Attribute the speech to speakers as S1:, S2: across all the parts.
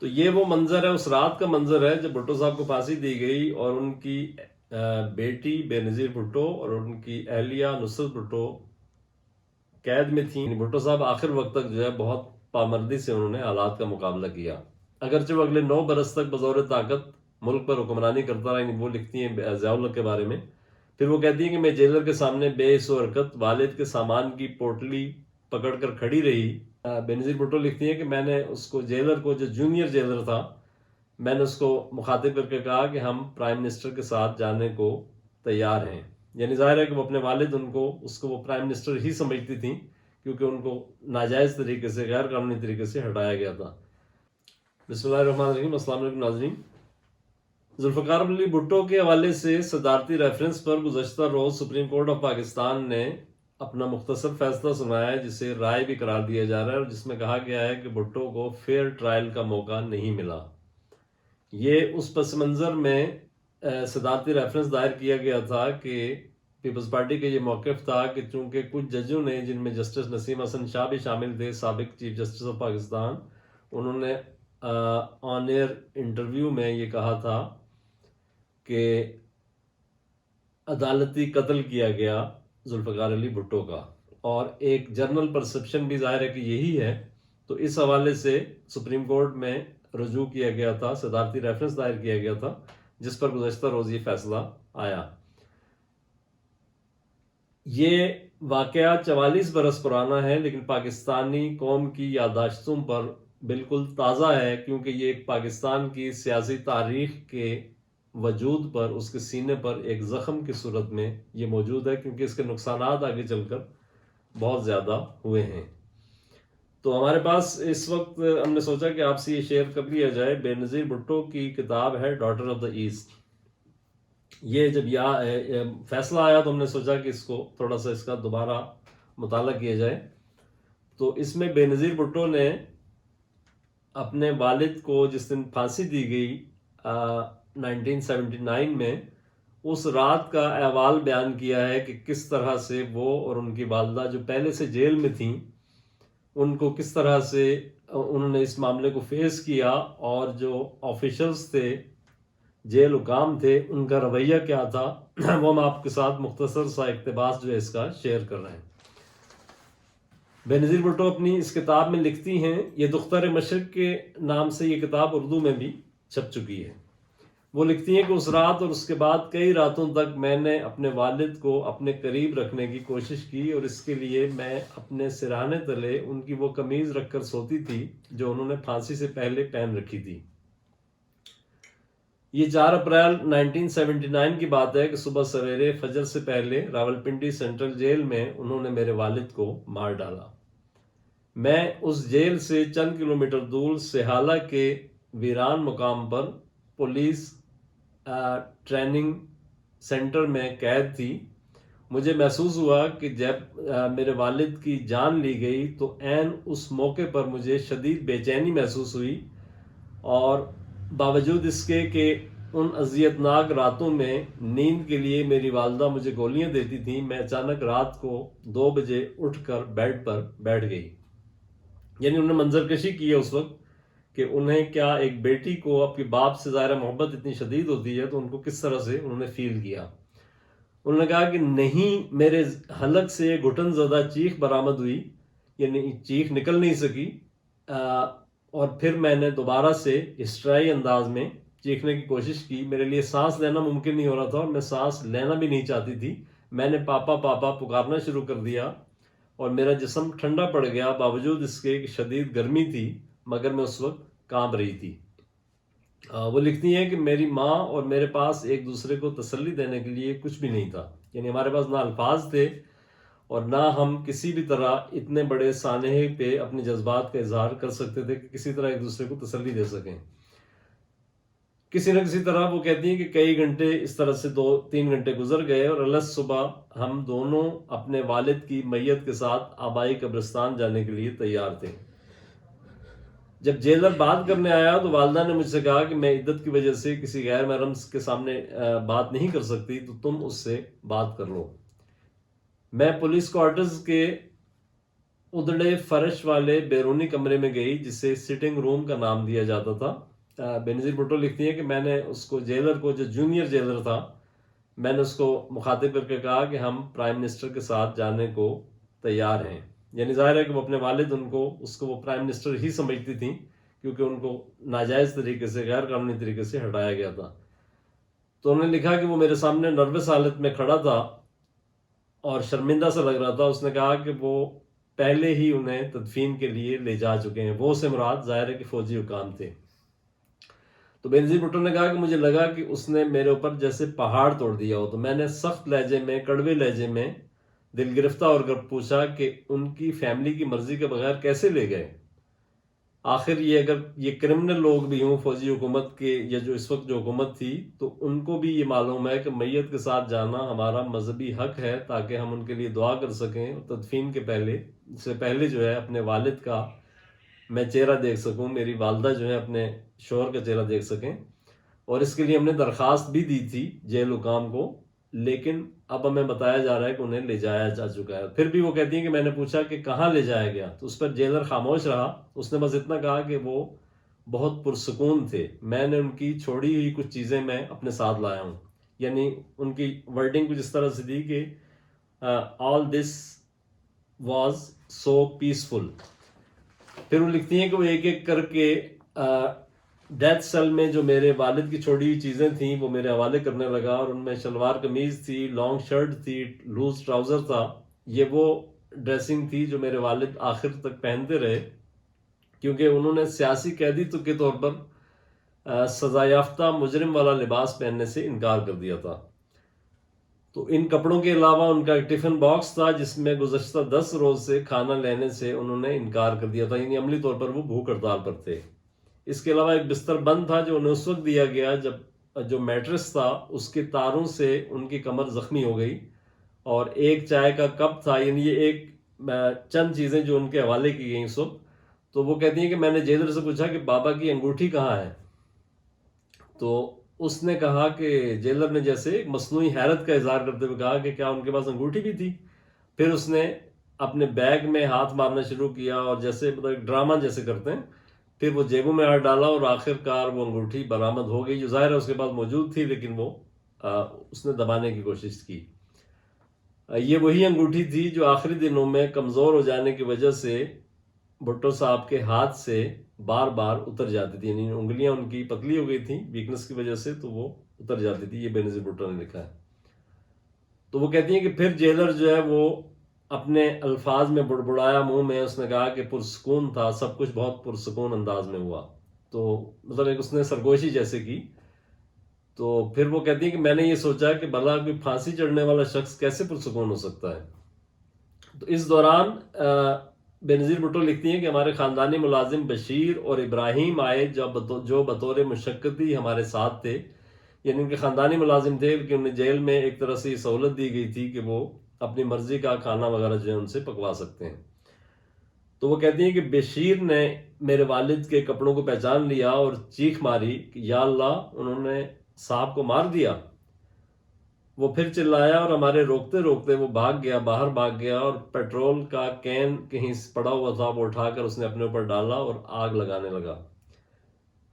S1: تو یہ وہ منظر ہے، اس رات کا منظر ہے جب بھٹو صاحب کو پھانسی دی گئی اور ان کی بیٹی بے نظیر بھٹو اور ان کی اہلیہ نصرت بھٹو قید میں تھیں۔ بھٹو صاحب آخر وقت تک جو ہے بہت پامردی سے انہوں نے حالات کا مقابلہ کیا، اگرچہ وہ اگلے 9 برس تک بطور طاقت ملک پر حکمرانی کرتا رہا۔ وہ لکھتی ہیں ضیاء الحق کے بارے میں، پھر وہ کہتی ہیں کہ میں جیلر کے سامنے بے حس و حرکت والد کے سامان کی پوٹلی پکڑ کر کھڑی رہی۔ بینظیر بھٹو لکھتی ہیں کہ میں نے اس کو جیلر کو، جو جونیئر جیلر تھا، میں نے اس کو مخاطب کر کے کہا کہ ہم پرائم منسٹر کے ساتھ جانے کو تیار ہیں۔ یعنی ظاہر ہے کہ وہ اپنے والد اس کو وہ پرائم منسٹر ہی سمجھتی تھیں، کیونکہ ان کو ناجائز طریقے سے، غیر قانونی طریقے سے ہٹایا گیا تھا۔ بسم اللہ الرحمن الرحیم۔ السلام علیکم ناظرین۔ ذوالفقار علی بھٹو کے حوالے سے صدارتی ریفرنس پر گزشتہ روز سپریم کورٹ آف پاکستان نے اپنا مختصر فیصلہ سنایا ہے، جسے رائے بھی قرار دیا جا رہا ہے، اور جس میں کہا گیا ہے کہ بھٹو کو فیئر ٹرائل کا موقع نہیں ملا۔ یہ اس پس منظر میں صدارتی ریفرنس دائر کیا گیا تھا کہ پیپلز پارٹی کا یہ موقف تھا کہ چونکہ کچھ ججوں نے، جن میں جسٹس نسیم حسن شاہ بھی شامل تھے، سابق چیف جسٹس آف پاکستان، انہوں نے آن ایئر انٹرویو میں یہ کہا تھا کہ عدالتی قتل کیا گیا ذوالفقار علی بھٹو کا، اور ایک جنرل پرسپشن بھی ظاہر ہے کہ یہی ہے۔ تو اس حوالے سے سپریم کورٹ میں رجوع کیا گیا تھا، صدارتی ریفرنس دائر کیا گیا تھا، جس پر گزشتہ روز یہ فیصلہ آیا۔ یہ واقعہ 44 برس پرانا ہے، لیکن پاکستانی قوم کی یادداشتوں پر بالکل تازہ ہے، کیونکہ یہ ایک پاکستان کی سیاسی تاریخ کے وجود پر، اس کے سینے پر ایک زخم کی صورت میں یہ موجود ہے، کیونکہ اس کے نقصانات آگے چل کر بہت زیادہ ہوئے ہیں۔ تو ہمارے پاس اس وقت ہم نے سوچا کہ آپ سے یہ شیئر کر لیا جائے۔ بے نظیر بھٹو کی کتاب ہے ڈاٹر آف دا ایسٹ۔ یہ جب فیصلہ آیا تو ہم نے سوچا کہ اس کو تھوڑا سا اس کا دوبارہ مطالعہ کیا جائے۔ تو اس میں بے نظیر بھٹو نے اپنے والد کو جس دن پھانسی دی گئی 1979 میں، اس رات کا احوال بیان کیا ہے کہ کس طرح سے وہ اور ان کی والدہ، جو پہلے سے جیل میں تھیں، ان کو کس طرح سے انہوں نے اس معاملے کو فیس کیا، اور جو آفیشلز تھے، جیل حکام تھے، ان کا رویہ کیا تھا، وہ ہم آپ کے ساتھ مختصر سا اقتباس جو ہے اس کا شیئر کر رہے ہیں۔ بے نظیر بھٹو اپنی اس کتاب میں لکھتی ہیں، یہ دختر مشرق کے نام سے یہ کتاب اردو میں بھی چھپ چکی ہے۔ وہ لکھتی ہیں کہ اس رات اور اس کے بعد کئی راتوں تک میں نے اپنے والد کو اپنے قریب رکھنے کی کوشش کی، اور اس کے لیے میں اپنے سرہانے تلے ان کی وہ قمیض رکھ کر سوتی تھی جو انہوں نے پھانسی سے پہلے پہن رکھی تھی۔ یہ 4 اپریل 1979 کی بات ہے کہ صبح سویرے فجر سے پہلے راولپنڈی سینٹرل جیل میں انہوں نے میرے والد کو مار ڈالا۔ میں اس جیل سے چند کلومیٹر دور سہالہ کے ویران مقام پر پولیس ٹریننگ سینٹر میں قید تھی۔ مجھے محسوس ہوا کہ جب میرے والد کی جان لی گئی تو عین اس موقع پر مجھے شدید بے چینی محسوس ہوئی، اور باوجود اس کے کہ ان اذیتناک راتوں میں نیند کے لیے میری والدہ مجھے گولیاں دیتی تھیں، میں اچانک رات کو 2 بجے اٹھ کر بیڈ پر بیٹھ گئی۔ یعنی انہوں نے منظر کشی کی ہے اس وقت کہ انہیں کیا، ایک بیٹی کو آپ کے باپ سے ظاہر محبت اتنی شدید ہوتی ہے تو ان کو کس طرح سے انہوں نے فیل کیا۔ انہوں نے کہا کہ نہیں، میرے حلق سے گھٹن زدہ چیخ برآمد ہوئی، یعنی چیخ نکل نہیں سکی، اور پھر میں نے دوبارہ سے ہسٹرائی انداز میں چیخنے کی کوشش کی۔ میرے لیے سانس لینا ممکن نہیں ہو رہا تھا، اور میں سانس لینا بھی نہیں چاہتی تھی۔ میں نے پاپا پاپا پکارنا شروع کر دیا، اور میرا جسم ٹھنڈا پڑ گیا، باوجود اس کے کہ شدید گرمی تھی، مگر میں اس وقت کانپ رہی تھی۔ وہ لکھتی ہیں کہ میری ماں اور میرے پاس ایک دوسرے کو تسلی دینے کے لیے کچھ بھی نہیں تھا، یعنی ہمارے پاس نہ الفاظ تھے اور نہ ہم کسی بھی طرح اتنے بڑے سانحے پہ اپنے جذبات کا اظہار کر سکتے تھے کہ کسی طرح ایک دوسرے کو تسلی دے سکیں۔ کسی نہ کسی طرح وہ کہتی ہیں کہ کئی گھنٹے اس طرح سے 2-3 گھنٹے گزر گئے، اور الگ صبح ہم دونوں اپنے والد کی میت کے ساتھ آبائی قبرستان جانے کے لیے تیار تھے۔ جب جیلر بات کرنے آیا تو والدہ نے مجھ سے کہا کہ میں عدت کی وجہ سے کسی غیر محرم کے سامنے بات نہیں کر سکتی، تو تم اس سے بات کر لو۔ میں پولیس کوارٹرز کے ادڑے فرش والے بیرونی کمرے میں گئی جسے سٹنگ روم کا نام دیا جاتا تھا۔ بینظیر بھٹو لکھتی ہیں کہ میں نے اس کو جیلر کو، جو جونیئر جیلر تھا، میں نے اس کو مخاطب کر کے کہا کہ ہم پرائم منسٹر کے ساتھ جانے کو تیار ہیں۔ یعنی ظاہر ہے کہ وہ اپنے والد اس کو وہ پرائم منسٹر ہی سمجھتی تھیں، کیونکہ ان کو ناجائز طریقے سے، غیر قانونی طریقے سے ہٹایا گیا تھا۔ تو انہوں نے لکھا کہ وہ میرے سامنے نروس حالت میں کھڑا تھا اور شرمندہ سا لگ رہا تھا۔ اس نے کہا کہ وہ پہلے ہی انہیں تدفین کے لیے لے جا چکے ہیں۔ وہ سے مراد ظاہر ہے کہ فوجی حکام تھے۔ تو بینظیر بھٹو نے کہا کہ مجھے لگا کہ اس نے میرے اوپر جیسے پہاڑ توڑ دیا ہو۔ تو میں نے سخت لہجے میں، کڑوے لہجے میں دل گرفتہ ہو کر پوچھا کہ ان کی فیملی کی مرضی کے بغیر کیسے لے گئے؟ آخر یہ اگر یہ کرمنل لوگ بھی ہوں فوجی حکومت کے، یا جو اس وقت جو حکومت تھی، تو ان کو بھی یہ معلوم ہے کہ میت کے ساتھ جانا ہمارا مذہبی حق ہے، تاکہ ہم ان کے لیے دعا کر سکیں، تدفین کے پہلے جو ہے اپنے والد کا میں چہرہ دیکھ سکوں، میری والدہ جو ہے اپنے شوہر کا چہرہ دیکھ سکیں۔ اور اس کے لیے ہم نے درخواست بھی دی تھی جیل حکام کو، لیکن اب ہمیں بتایا جا رہا ہے کہ انہیں لے جایا جا چکا ہے۔ پھر بھی وہ کہتی ہیں کہ میں نے پوچھا کہ کہاں لے جایا گیا، تو اس پر جیلر خاموش رہا۔ اس نے بس اتنا کہا کہ وہ بہت پرسکون تھے، میں نے ان کی چھوڑی ہوئی کچھ چیزیں میں اپنے ساتھ لایا ہوں۔ یعنی ان کی ورڈنگ کچھ اس طرح سے تھی کہ آل دس واز سو پیسفل۔ پھر وہ لکھتی ہیں کہ وہ ایک ایک کر کے ڈیتھ سیل میں جو میرے والد کی چھوڑی ہوئی چیزیں تھیں وہ میرے حوالے کرنے لگا، اور ان میں شلوار قمیض تھی، لانگ شرٹ تھی، لوز ٹراؤزر تھا۔ یہ وہ ڈریسنگ تھی جو میرے والد آخر تک پہنتے رہے، کیونکہ انہوں نے سیاسی قیدی کے طور پر سزا یافتہ مجرم والا لباس پہننے سے انکار کر دیا تھا۔ تو ان کپڑوں کے علاوہ ان کا ایک ٹفن باکس تھا جس میں گزشتہ 10 روز سے کھانا لینے سے انہوں نے انکار کر دیا تھا، یعنی عملی طور پر وہ بھوک ہڑتال پر تھے۔ اس کے علاوہ ایک بستر بند تھا جو انہیں اس وقت دیا گیا جب جو میٹرس تھا اس کے تاروں سے ان کی کمر زخمی ہو گئی، اور ایک چائے کا کپ تھا۔ یعنی یہ ایک چند چیزیں جو ان کے حوالے کی گئیں اس وقت۔ تو وہ کہتی ہیں کہ میں نے جیلر سے پوچھا کہ بابا کی انگوٹھی کہاں ہے؟ تو اس نے کہا کہ جیلر نے جیسے ایک مصنوعی حیرت کا اظہار کرتے ہوئے کہا کہ کیا ان کے پاس انگوٹھی بھی تھی؟ پھر اس نے اپنے بیگ میں ہاتھ مارنا شروع کیا، اور جیسے مطلب ڈرامہ جیسے کرتے ہیں، پھر وہ جیبوں میں ہاتھ ڈالا اور آخر کار وہ انگوٹھی برآمد ہو گئی، جو ظاہر ہے اس کے پاس موجود تھی، لیکن وہ اس نے دبانے کی کوشش کی۔ یہ وہی انگوٹھی تھی جو آخری دنوں میں کمزور ہو جانے کی وجہ سے بھٹو صاحب کے ہاتھ سے بار بار اتر جاتی تھی، یعنی انگلیاں ان کی پتلی ہو گئی تھیں ویکنس کی وجہ سے، تو وہ اتر جاتی تھی۔ یہ بینظیر بھٹو نے لکھا ہے۔ تو وہ کہتی ہیں کہ پھر جیلر جو ہے وہ اپنے الفاظ میں بڑبڑایا منہ میں، اس نے کہا کہ پرسکون تھا، سب کچھ بہت پرسکون انداز میں ہوا۔ تو مطلب ایک اس نے سرگوشی جیسے کی۔ تو پھر وہ کہتی ہیں کہ میں نے یہ سوچا کہ بھلا کوئی پھانسی چڑھنے والا شخص کیسے پرسکون ہو سکتا ہے۔ تو اس دوران بینظیر بھٹو لکھتی ہیں کہ ہمارے خاندانی ملازم بشیر اور ابراہیم آئے جو بطور مشقتی ہمارے ساتھ تھے، یعنی ان کے خاندانی ملازم تھے کہ انہیں جیل میں ایک طرح سے یہ سہولت دی گئی تھی کہ وہ اپنی مرضی کا کھانا وغیرہ جو ہے ان سے پکوا سکتے ہیں۔ تو وہ کہتی ہیں کہ بشیر نے میرے والد کے کپڑوں کو پہچان لیا اور چیخ ماری کہ یا اللہ، انہوں نے صاحب کو مار دیا۔ وہ پھر چلایا اور ہمارے روکتے روکتے وہ باہر بھاگ گیا، اور پیٹرول کا کین کہیں پڑا ہوا تھا وہ اٹھا کر اس نے اپنے اوپر ڈالا اور آگ لگانے لگا۔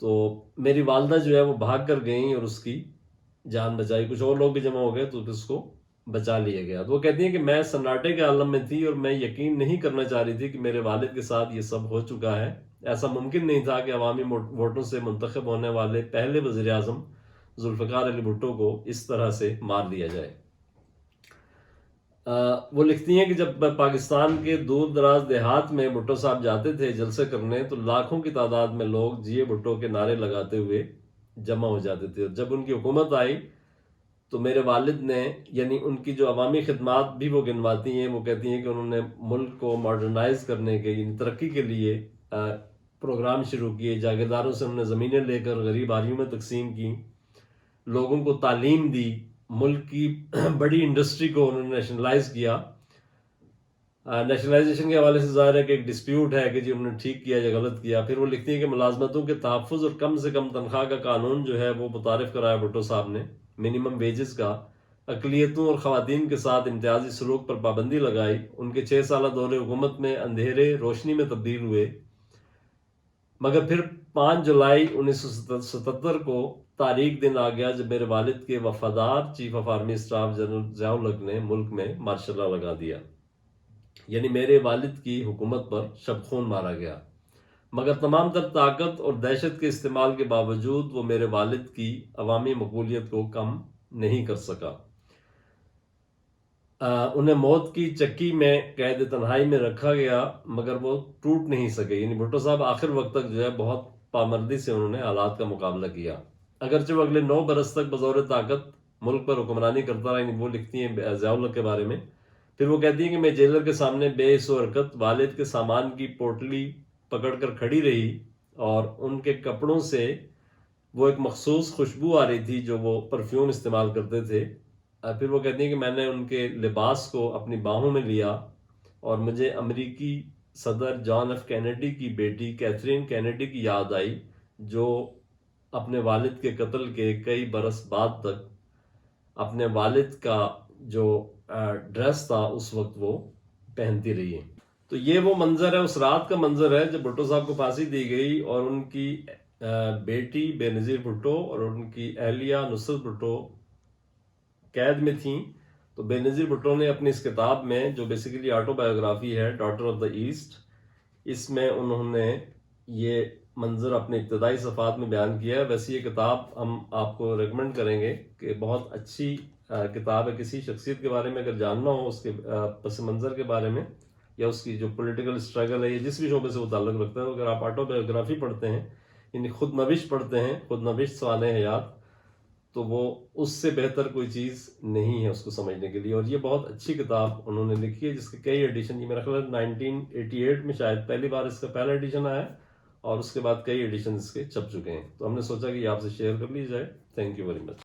S1: تو میری والدہ جو ہے وہ بھاگ کر گئیں اور اس کی جان بچائی، کچھ اور لوگ بھی جمع ہو گئے تو اس کو بچا لیا گیا۔ تو وہ کہتی ہیں کہ میں سناٹے کے عالم میں تھی اور میں یقین نہیں کرنا چاہ رہی تھی کہ میرے والد کے ساتھ یہ سب ہو چکا ہے۔ ایسا ممکن نہیں تھا کہ عوامی ووٹوں سے منتخب ہونے والے پہلے وزیر اعظم ذوالفقار علی بھٹو کو اس طرح سے مار دیا جائے۔ وہ لکھتی ہیں کہ جب پاکستان کے دور دراز دیہات میں بھٹو صاحب جاتے تھے جلسے کرنے، تو لاکھوں کی تعداد میں لوگ جیے بھٹو کے نعرے لگاتے ہوئے جمع ہو جاتے تھے۔ اور جب ان کی حکومت آئی تو میرے والد نے، یعنی ان کی جو عوامی خدمات بھی وہ گنواتی ہیں، وہ کہتی ہیں کہ انہوں نے ملک کو ماڈرنائز کرنے کے، یعنی ترقی کے لیے پروگرام شروع کیے، جاگیرداروں سے انہوں نے زمینیں لے کر غریب آدمیوں میں تقسیم کی، لوگوں کو تعلیم دی، ملک کی بڑی انڈسٹری کو انہوں نے نیشنلائز کیا۔ نیشنلائزیشن کے حوالے سے ظاہر ہے کہ ایک ڈسپیوٹ ہے کہ جی انہوں نے ٹھیک کیا یا غلط کیا۔ پھر وہ لکھتی ہیں کہ ملازمتوں کے تحفظ اور کم سے کم تنخواہ کا قانون جو ہے وہ متعارف کرایا بھٹو صاحب نے، منیمم ویجز کا، اقلیتوں اور خواتین کے ساتھ امتیازی سلوک پر پابندی لگائی۔ ان کے 6 سالہ دور حکومت میں اندھیرے روشنی میں تبدیل ہوئے، مگر پھر 5 جولائی 1977 کو تاریخ دن آ گیا جب میرے والد کے وفادار chief of army staff general Zia الحق نے ملک میں مارشل لا لگا دیا، یعنی میرے والد کی حکومت پر شب خون مارا گیا۔ مگر تمام تر طاقت اور دہشت کے استعمال کے باوجود وہ میرے والد کی عوامی مقبولیت کو کم نہیں کر سکا۔ انہیں موت کی چکی میں قید تنہائی میں رکھا گیا، مگر وہ ٹوٹ نہیں سکے، یعنی بھٹو صاحب آخر وقت تک جو ہے بہت پامردی سے انہوں نے حالات کا مقابلہ کیا، اگرچہ وہ اگلے 9 برس تک بطور طاقت ملک پر حکمرانی کرتا رہا۔ یعنی وہ لکھتی ہیں ضیاء الحق کے بارے میں، پھر وہ کہتی ہیں کہ میں جیلر کے سامنے بے حس و حرکت والد کے سامان کی پوٹلی پکڑ کر کھڑی رہی، اور ان کے کپڑوں سے وہ ایک مخصوص خوشبو آ رہی تھی جو وہ پرفیوم استعمال کرتے تھے۔ پھر وہ کہتی ہیں کہ میں نے ان کے لباس کو اپنی باہوں میں لیا، اور مجھے امریکی صدر جان ایف کینیڈی کی بیٹی کیتھرین کینیڈی کی یاد آئی، جو اپنے والد کے قتل کے کئی برس بعد تک اپنے والد کا جو ڈریس تھا اس وقت وہ پہنتی رہی ہے۔ تو یہ وہ منظر ہے، اس رات کا منظر ہے جب بھٹو صاحب کو پھانسی دی گئی اور ان کی بیٹی بے نظیر بھٹو اور ان کی اہلیہ نصرت بھٹو قید میں تھیں۔ تو بے نظیر بھٹو نے اپنی اس کتاب میں، جو بیسیکلی آٹو بایوگرافی ہے، ڈاٹر آف دا ایسٹ، اس میں انہوں نے یہ منظر اپنے ابتدائی صفحات میں بیان کیا ہے۔ ویسے یہ کتاب ہم آپ کو ریکمنڈ کریں گے کہ بہت اچھی کتاب ہے۔ کسی شخصیت کے بارے میں اگر جاننا ہو، اس کے پس منظر کے بارے میں، یا اس کی جو پولیٹیکل اسٹرگل ہے، یا جس بھی شعبے سے وہ تعلق رکھتا ہے، اگر آپ آٹو بایوگرافی پڑھتے ہیں، یعنی خود نوشت پڑھتے ہیں، خود نوشت سوانح حیات، تو وہ اس سے بہتر کوئی چیز نہیں ہے اس کو سمجھنے کے لیے۔ اور یہ بہت اچھی کتاب انہوں نے لکھی ہے، جس کے کئی ایڈیشن، یہ میرا خیال 1988 میں شاید پہلی بار اس کا پہلا ایڈیشن آیا ہے، اور اس کے بعد کئی ایڈیشن اس کے چھپ چکے ہیں۔ تو ہم نے سوچا کہ یہ آپ سے شیئر کر لی جائے۔ Thank you very much.